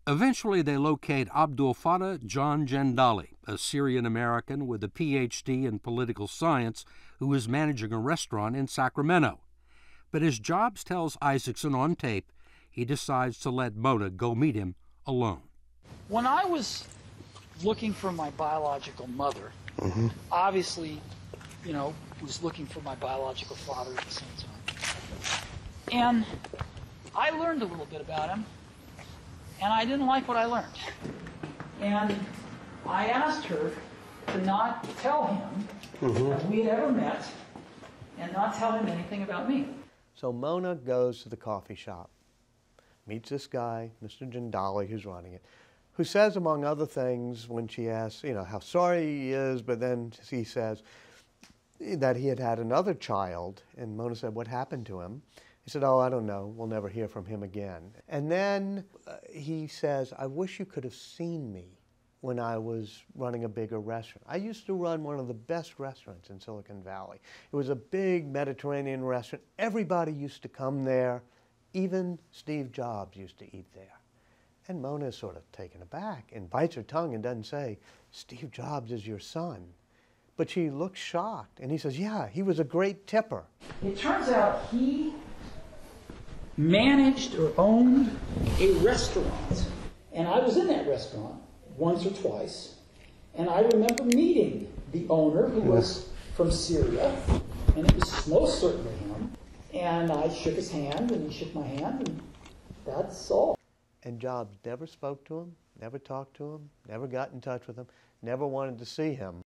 Eventually, they locate Abdul Fattah John Jandali, a Syrian-American with a Ph.D. in political science who is managing a restaurant in Sacramento. But as Jobs tells Isaacson on tape, he decides to let Mona go meet him alone. When I was looking for my biological mother, obviously, was looking for my biological father at the same time. And I learned a little bit about him, and I didn't like what I learned. And I asked her to not tell him that we had ever met and not tell him anything about me. So Mona goes to the coffee shop, meets this guy, Mr. Jandali, who's running it, who says, among other things, when she asks, how sorry he is, but then he says that he had had another child, and Mona said, what happened to him? He said, oh, I don't know, we'll never hear from him again. And then he says, I wish you could have seen me when I was running a bigger restaurant. I used to run one of the best restaurants in Silicon Valley. It was a big Mediterranean restaurant. Everybody used to come there. Even Steve Jobs used to eat there. And Mona is sort of taken aback and bites her tongue and doesn't say, Steve Jobs is your son. But she looks shocked, and he says, yeah, he was a great tipper. It turns out he managed or owned a restaurant, and I was in that restaurant once or twice, and I remember meeting the owner, who was from Syria, and it was most certainly him, and I shook his hand, and he shook my hand, and that's all. And Jobs never spoke to him, never talked to him, never got in touch with him, never wanted to see him.